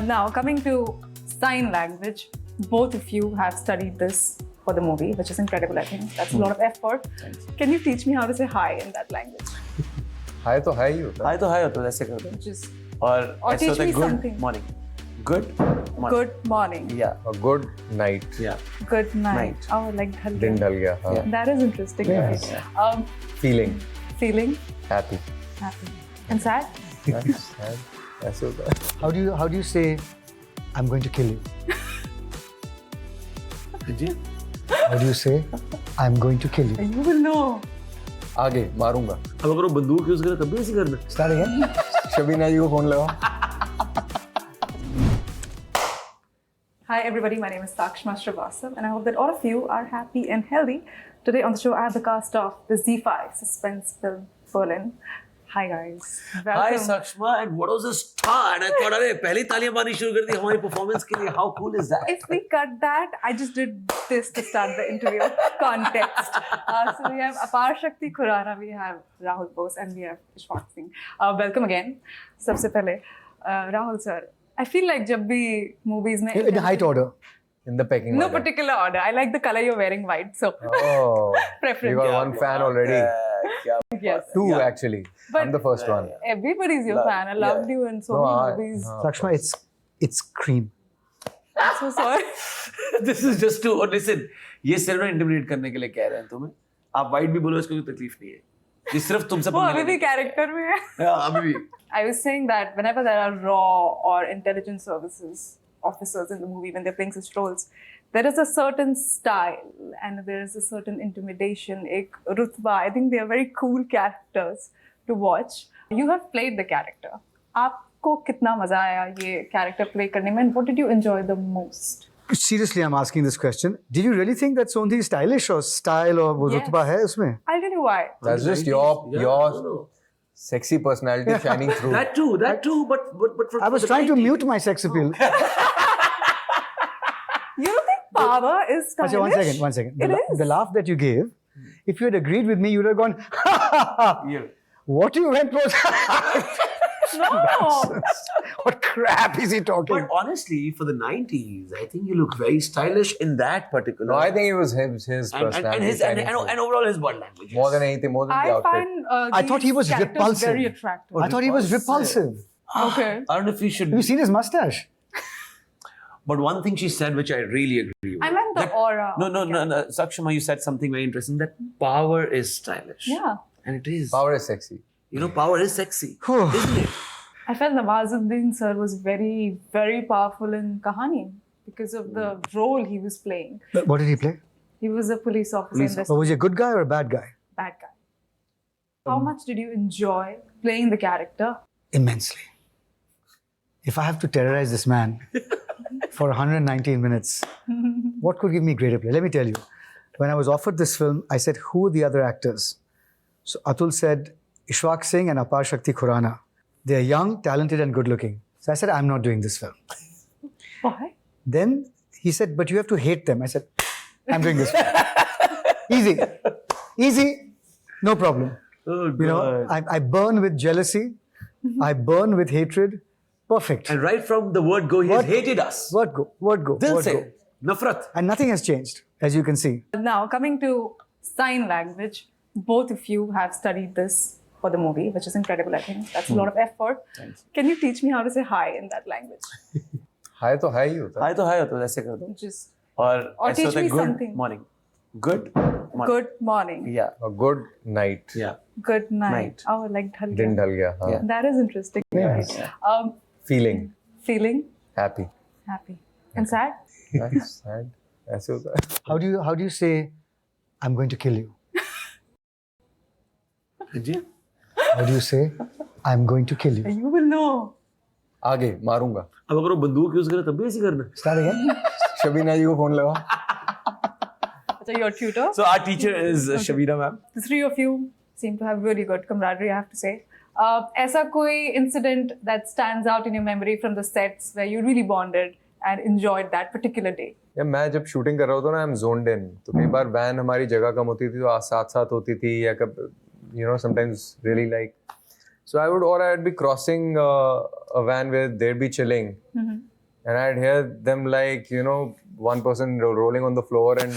Now, coming to sign language, both of you have studied this for the movie, which is incredible, I think. That's a lot of effort. Thanks. Can you teach me how to say hi in that language? हाय तो हाय ही होता है. हाय तो हाय होता है, ऐसे करते हैं. Which is और ऐसे teach होता है me good something. Morning. Good morning. good morning, Yeah. A good night. Yeah. good night. Night. Oh, like dhal दिन gaya. ढल गया. हाँ. Yeah. That is interesting. Yes. Okay. Feeling Feeling happy. happy and sad. That's sad. ऐसे होता है. How do you say I'm going to kill you? Ji. How do you say I'm going to kill you? You will know. आगे मारूंगा. अब अगर वो बंदूक use करे तब भी ऐसे करना. Start again. शबीना जी को फोन लगाओ. Hi everybody, my name is Sakshma Srivastav and I hope that all of you are happy and healthy. Today on the show I have the cast of the Z5 suspense film Berlin. Hi guys. Welcome. Hi Sakshma, and what was the star? And I thought, अरे पहली तालियां मारनी शुरू कर दी हमारी performance के लिए. How cool is that? If we cut that, I just did this to start the interview. Context. So we have Apar Shakti Khurana, we have Rahul Bose, and we have Ishwak Singh. Welcome again. सबसे पहले Rahul sir, I feel like जब भी movies में In height order. In the pecking no order. particular order. I like the color you're wearing, white. So Oh. preference. You got one fan already. Yes. Two actually. But- I'm the first one. Everybody's your fan. I loved you in so No, many movies. Sakshma, it's cream. I'm so sorry. This is just to listen. ये सिर्फ ना intimidate करने के लिए कह रहे हैं तुम्हें. आप वाइट भी बोलो, इसको कोई तकलीफ नहीं है. ये सिर्फ तुमसे वो पंगे अभी भी लेने character में है. के लिए. हाँ, अभी भी. I was saying that whenever there are raw or intelligence services officers in the movie, when they're playing such roles, there is a certain style and there is a certain intimidation, ek rutba. I think they are very cool characters to watch. You have played the character. आपको कितना मजा आया ये character play करने में? And what did you enjoy the most? Seriously, I'm asking this question. Did you really think that Sondhi is stylish or style or वो Yes. रुतबा है उसमें? I'll tell you why. That's just Yeah, your no. sexy personality shining through. That too, but for I was the trying to 90s. mute my sex appeal. You don't think power is stylish? Actually, one second. It is. The laugh that you gave, if you had agreed with me, you would have gone, ha ha ha. Yeah. What you went was, No. what crap is he talking? But honestly, for the 90s, I think you look very stylish in that particular. No, I think it was his personality. and his shining through. and overall his body language. More than anything, more than the I outfit. find I thought he these was characters repulsive. very attractive. I thought he was repulsive. Okay. I don't know if you should. Have you seen his mustache? But one thing she said, which I really agree with. I meant the aura. No. Sakshama, you said something very interesting. That power is stylish. Yeah. And it is. Power is sexy. You know, power is sexy, isn't it? I felt Nawazuddin sir was very, very powerful in Kahani because of the role he was playing. What did he play? He was a police officer in this Was he a good guy or a bad guy? bad guy. How much did you enjoy playing the character? Immensely. If I have to terrorize this man for 119 minutes, what could give me greater pleasure? Let me tell you. When I was offered this film, I said, who are the other actors? So Atul said, Ishwak Singh and Apar Shakti Khurana. They are young, talented and good looking. So I said, I'm not doing this film. Why? Then he said, but you have to hate them. I said, I'm doing this film. Easy. Easy. No problem. Oh, You know, I burn with jealousy. I burn with hatred. Perfect. And right from the word go, he has What? hated us. Word go. Word go. Dil Word se. go. Nafrat. And nothing has changed, as you can see. Now, coming to sign language, both of you have studied this for the movie, which is incredible, I think. That's a lot of effort. Thanks. Can you teach me how to say hi in that language? हाय तो हाय ही होता है. हाय तो हाय होता है, ऐसे करते हैं. Just और ऐसे teach होता है me good something. morning. Good morning. good morning, Yeah. A good night. Yeah. good night. Night. Oh, like dhal दिन gaya. ढल गया. हाँ. Yeah. That is interesting. Yes. Feeling Feeling happy. happy and sad. That's sad. ऐसे होता है. How do you say, I'm going to kill you? Ji. How do you say, I'm going to kill you? You will know. आगे मारूंगा. अब अगर वो बंदूक use करे तब भी ऐसे करना. Start again. शबीना जी को फोन लगाओ. So your tutor. So our teacher is Shabina ma'am. The three of you seem to have really good camaraderie, I have to say. ऐसा कोई incident that stands out in your memory from the sets where you really bonded and enjoyed that particular day? या मैं जब shooting कर रहा होता ना, I am zoned in. तो कई बार वैन हमारी जगह कम होती थी तो साथ साथ होती थी, या कब you know sometimes really like, so I would, or I'd be crossing a van where they'd be chilling, and I'd hear them like, you know, one person rolling on the floor and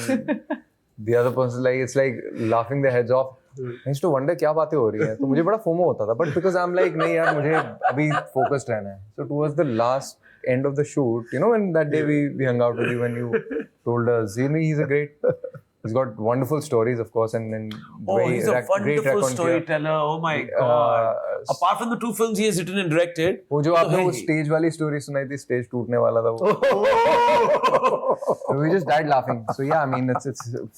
the other person like, it's like laughing their heads off. I used to wonder क्या बातें हो रही हैं, तो मुझे बड़ा FOMO होता था, but because I'm like नहीं यार मुझे अभी focused रहना है. So towards the last end of the shoot, you know, when that day we hung out with you when you told us, you know, he's got wonderful stories, of course, and Oh, he's a great wonderful record storyteller. Oh my God. Apart from the 2 films he has written and directed. वो जो तो आपने है वो ही। Stage वाली story सुनाई थी, stage टूटने वाला था वो. We just died laughing. So yeah, I mean it's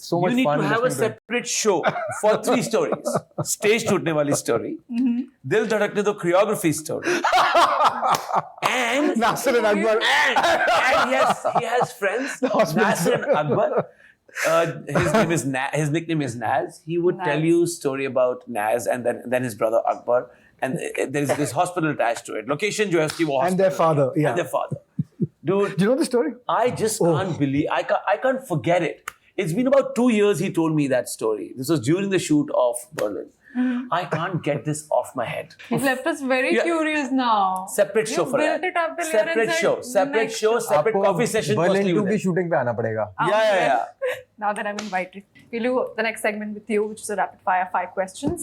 so much You need fun. to have a listening to it. separate show for 3 stories. Stage टूटने वाली story, दिल धड़कने दो choreography story, and Nasir and Akbar. and he has friends. Nasir and Akbar. His nickname is Naz. He would Naz. tell you story about Naz and then his brother Akbar, and there is this hospital attached to it. Location जो है उसकी वो And their hospital father, है. yeah. And their father. Dude, Do you know the story? I just can't believe I can't forget it. It's been about 2 years he told me that story. This was during the shoot of Berlin. I can't get this off my head. You've left us very Yeah. curious now. Separate show You for built that. it up till you're Separate inside show. Separate next show. Separate आपको coffee session. Berlin firstly 2 with की it. Shooting पे आना पड़ेगा. Yeah. Now that I'm invited, we'll do the next segment with you, which is a rapid fire 5 questions.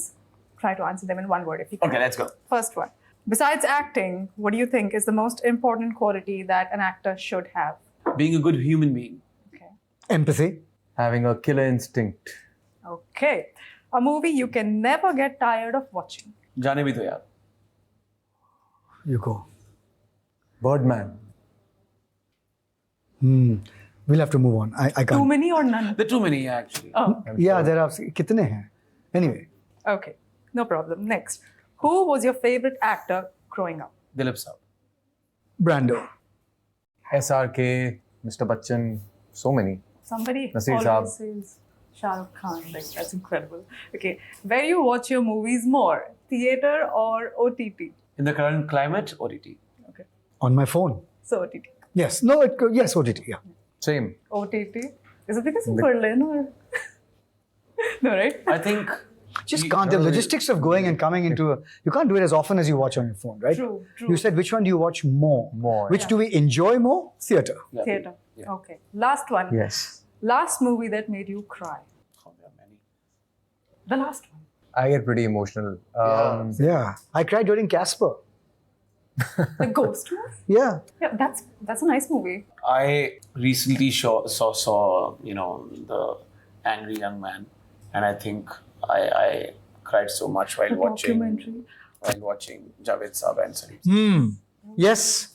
Try to answer them in 1 word if you can. Okay, let's go. First one. Besides acting, what do you think is the most important quality that an actor should have? Being a good human being. Okay. Empathy. Having a killer instinct. Okay. A movie you can never get tired of watching. जाने भी दो यार. You go. Birdman. We'll have to move on. I Too can't. many or none? There are too many actually. Oh, Yeah, there are. कितने हैं? Anyway, okay. No problem. Next. Who was your favorite actor growing up? Dilip Saab. Brando. SRK, Mr. Bachchan, so many. Somebody Nasir always Saab. says Shah Rukh Khan. Like, that's incredible. Okay. Where you watch your movies more? Theater or OTT? In the current climate, OTT. Okay. On my phone. So OTT. Yes. No. Yes. OTT. Yeah. Same. OTT. Is it because of Berlin or? No, right? I think Just can't. The logistics of going and coming into you can't do it as often as you watch on your phone, right? True, true. You said which one do you watch more? More, Which do we enjoy more? Theater. yeah. Theater. Yeah. Okay. Last one. Yes. Last movie that made you cry. Oh, there are many. The last one. I get pretty emotional. Yeah. I cried during Casper. The Ghost one? Yeah. Yeah, that's a nice movie. I recently saw you know the Angry Young Man, and I think I cried so much while The documentary. watching Javed Saab and Salim. Yes.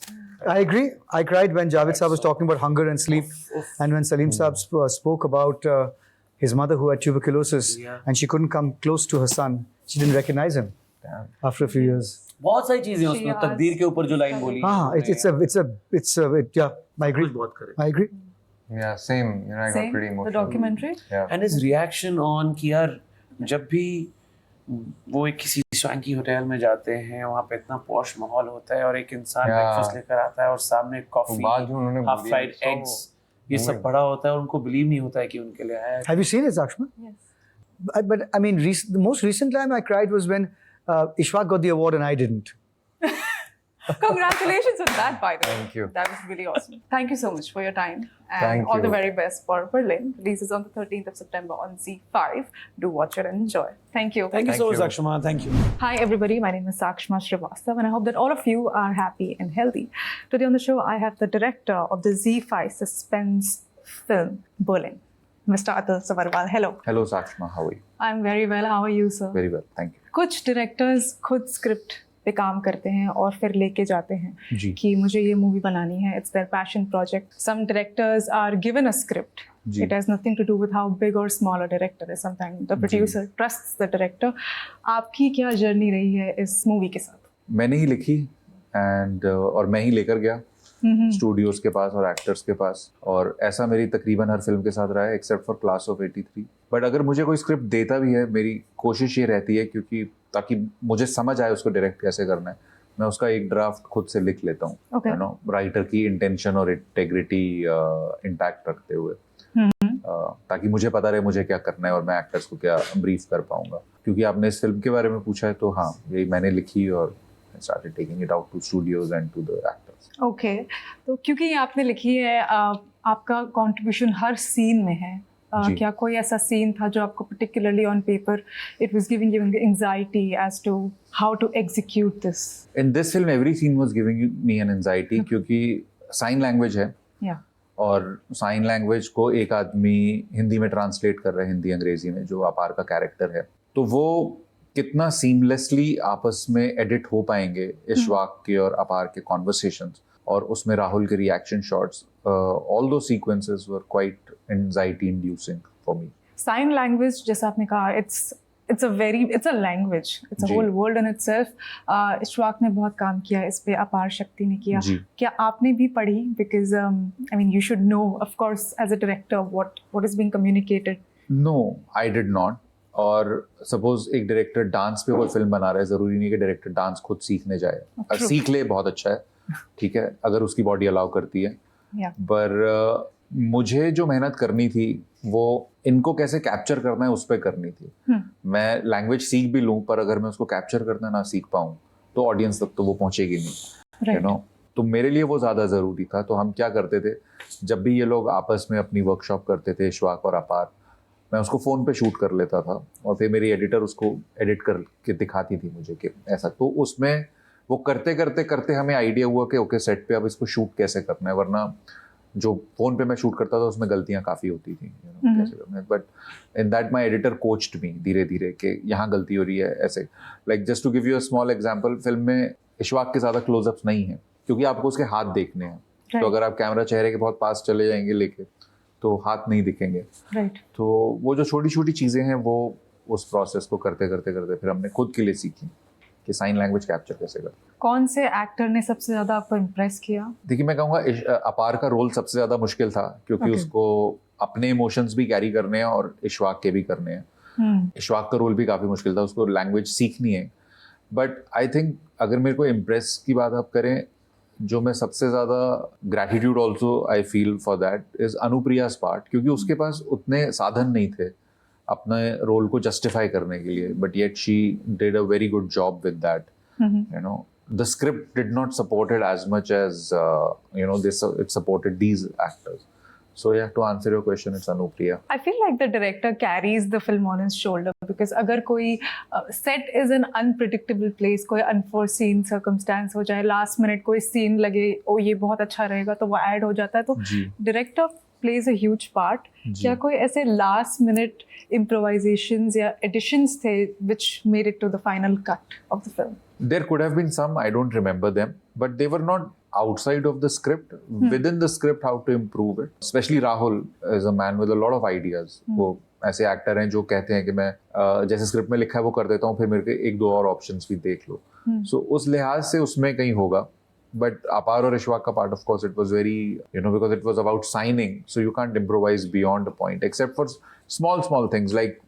I agree. I cried when Javed Saab was talking about hunger and sleep, and when Salim Saab spoke about his mother who had tuberculosis, Yeah. and she couldn't come close to her son. She didn't recognize him after a few years. बहुत सारी चीजें हैं उसमें She तकदीर के ऊपर जो line बोली Yeah, I agree. बहुत करे. I agree. Yeah, same. You know, I got Same. pretty The emotional. documentary. Yeah. And his reaction on कि यार जब भी वो एक किसी स्वांकी होटल में जाते हैं वहाँ पे इतना पॉश माहौल होता है और एक इंसान Yeah. ब्रेकफास्ट लेकर आता है और सामने कॉफी बात जो उन्होंने हाफ बोली, फ्राइड so एग्स ये सब पड़ा होता है और उनको बिलीव नहीं होता है कि उनके लिए आया है. Have you seen it, Sakshma? Yes. But I mean, the most recent time I cried was when Ishwak got the award and I didn't. Congratulations on that, by the way. Thank you. That was really awesome. Thank you so much for your time. And Thank all the you. very best for Berlin. Releases on the 13th of September on Z5. Do watch it and enjoy. Thank you. Thank you so much, you. Akshama. Thank you. Hi, everybody. My name is Sakshma Srivastav, and I hope that all of you are happy and healthy. Today on the show, I have the director of the Z5 suspense film, Berlin, Mr. Atul Savarwal. Hello. Hello, Sakshma. How are you? I'm very well. How are you, sir? Very well. Thank you. कुछ directors खुद script पे काम करते हैं और फिर लेके जाते हैं जी. कि मुझे ये मूवी बनानी है. It's their passion project. Some directors are given a script. जी. It has nothing to do with how big or small a director is. Sometimes the producer trusts the director. आपकी क्या जर्नी रही है इस movie के साथ? मैंने ही लिखी एंड और मैं ही लेकर गया स्टूडियोज के पास और एक्टर्स के पास, और ऐसा मेरी तकरीबन हर फिल्म के साथ रहा है except for class of 83. But अगर मुझे कोई स्क्रिप्ट देता भी है, मेरी कोशिश ये रहती है क्योंकि ताकि मुझे समझ आए उसको डायरेक्ट कैसे करना है, मैं उसका एक ड्राफ्ट खुद से लिख लेता हूँ. Okay. यू नो, राइटर की इंटेंशन और इंटेग्रिटी इंटैक्ट रखते हुए, ताकि मुझे पता रहे मुझे क्या करना है और मैं एक्टर्स को क्या ब्रीफ कर पाऊंगा. क्योंकि आपने इस फिल्म के बारे में पूछा है तो हाँ, यही मैंने लिखी और and started taking it out to studios and to the actors. Okay, तो क्योंकि ये आपने लिखी है, आपका कंट्रीब्यूशन हर सीन में है, जी। क्या कोई ऐसा सीन था जो आपको particularly on paper it was giving you anxiety as to how to execute this? In this film, every scene was giving me an anxiety क्योंकि साइन लैंग्वेज है Yeah. और साइन लैंग्वेज को एक आदमी हिंदी में ट्रांसलेट कर रहा है, हिंदी अंग्रेजी में, जो अपार का कैरेक्टर है, तो वो कितना सीमलेसली आपस में एडिट हो पाएंगे इशवाक के और अपार के कॉन्वर्सेशंस, और उसमें राहुल के रिएक्शन शॉट्स, ऑल दो sequences were quite anxiety inducing for me. Sign language, जैसा आपने कहा, it's a language, it's a ji. whole world in itself. Ishwak ने बहुत काम किया इस पे, अपार शक्ति ने किया. जी। क्या आपने भी पढ़ी? Because I mean you should know of course as a director what is being communicated. No, I did not. और सपोज एक डायरेक्टर डांस पे कोई फिल्म बना रहा है, जरूरी नहीं कि डायरेक्टर डांस खुद सीखने जाए. True. सीख ले, बहुत अच्छा है, ठीक है, अगर उसकी बॉडी अलाउ करती है. Yeah. पर मुझे जो मेहनत करनी थी वो इनको कैसे कैप्चर करना है उस पर करनी थी. मैं लैंग्वेज सीख भी लूँ, पर अगर मैं उसको कैप्चर करना ना सीख पाऊँ तो ऑडियंस तक तो वो पहुंचेगी नहीं. Right. यू नो, तो मेरे लिए वो ज़्यादा ज़रूरी था. तो हम क्या करते थे, जब भी ये लोग आपस में अपनी वर्कशॉप करते थे, इशवाक और अपार, मैं उसको फ़ोन पे शूट कर लेता था और फिर मेरी एडिटर उसको एडिट करके दिखाती थी मुझे कि ऐसा. तो उसमें वो करते करते करते हमें आइडिया हुआ कि ओके, सेट पे अब इसको शूट कैसे करना है, वरना जो फ़ोन पे मैं शूट करता था उसमें गलतियाँ काफ़ी होती थी, कैसे करना है. But in that my editor coached me धीरे धीरे कि यहाँ गलती हो रही है, ऐसे. Like just to give you a small example, film में इशवाक के ज़्यादा क्लोजअप्स नहीं हैं क्योंकि आपको उसके हाथ देखने हैं. तो अगर आप कैमरा चेहरे के बहुत पास चले जाएंगे लेके तो हाथ नहीं दिखेंगे. Right. तो वो जो छोटी छोटी चीज़ें हैं वो उस प्रोसेस को करते करते करते फिर हमने खुद के लिए सीखी कि साइन लैंग्वेज कैप्चर कैसे करते. कौन से एक्टर ने सबसे ज़्यादा आपको इम्प्रेस किया? देखिए, मैं कहूँगा अपार का रोल सबसे ज़्यादा मुश्किल था क्योंकि Okay. उसको अपने इमोशंस भी कैरी करने हैं और इशवाक के भी करने हैं. इशवाक का रोल भी काफ़ी मुश्किल था, उसको लैंग्वेज सीखनी है. बट आई थिंक अगर मेरे को इम्प्रेस की बात आप करें, जो मैं सबसे ज़्यादा gratitude also I feel for that is Anupriya's part, क्योंकि उसके पास उतने साधन नहीं थे अपने रोल को जस्टिफाई करने के लिए, but yet she did a very good job with that. You know, the script did not support it as much as it supported these actors. So yeah, to answer your question, it's Anupriya. I feel like the director carries the film on his shoulder because अगर कोई set is an unpredictable place, कोई unforeseen circumstance हो जाए, last minute कोई scene लगे, ओ ये बहुत अच्छा रहेगा, तो वो add हो जाता है, तो जी. director plays a huge part. जी. क्या कोई ऐसे last minute improvisations या additions थे which made it to the final cut of the film? There could have been some, I don't remember them, but they were not outside of the script. Within the script, how to improve it. Especially Rahul is a man with a lot of ideas. वो ऐसे actor हैं जो कहते हैं कि मैं जैसे script में लिखा है वो कर देता हूँ, फिर मेरे को एक दो और ऑप्शंस भी देख लो. So उस लिहाज से उसमें कहीं होगा. But अपार और इशवाक का part, of course, it was very, because it was about signing, so you can't improvise beyond a point, except for small things like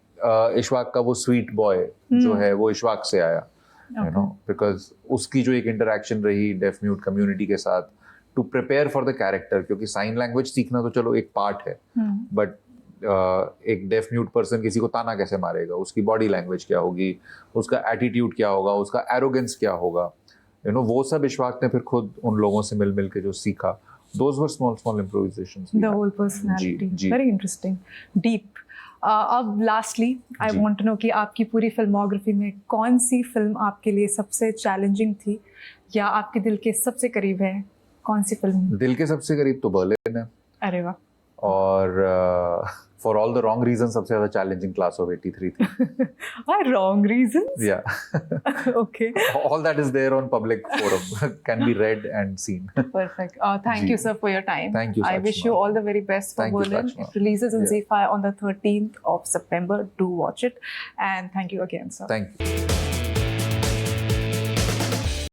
Ishwak का वो sweet boy जो है वो इशवाक से आया. बिकॉज उसकी जो एक इंटरेक्शन रही डेफ म्यूट कम्युनिटी के साथ to prepare for the character, क्योंकि साइन लैंग्वेज सीखना तो चलो एक पार्ट है, बट एक डेफ म्यूट पर्सन किसी को ताना कैसे मारेगा, उसकी बॉडी लैंग्वेज क्या होगी, उसका एटीट्यूड क्या होगा, उसका एरोगेंस क्या होगा, वो सब इशवाक ने फिर खुद उन लोगों से मिल के जो सीखा. Those were small improvisations. The whole personality. जी. Very interesting. Deep. अब लास्टली आई जी. वांट टू नो कि आपकी पूरी फिल्मोग्राफी में कौन सी फिल्म आपके लिए सबसे चैलेंजिंग थी या आपके दिल के सबसे करीब है? कौन सी फिल्म? दिल के सबसे करीब तो बर्लिन है, अरे वाह. और for all the wrong reason सबसे ज्यादा चैलेंजिंग क्लास ऑफ 83 थी. Wrong reasons? या okay, all that is there on public forum can be read and seen. perfect. Thank जी. you sir for your time. Thank you, I wish Sakshima. you all the very best for Thank you, Berlin. Sakshima. It releases in Yeah. ZEE5 on the 13th of September. Do watch it, and thank you again sir. Thank you.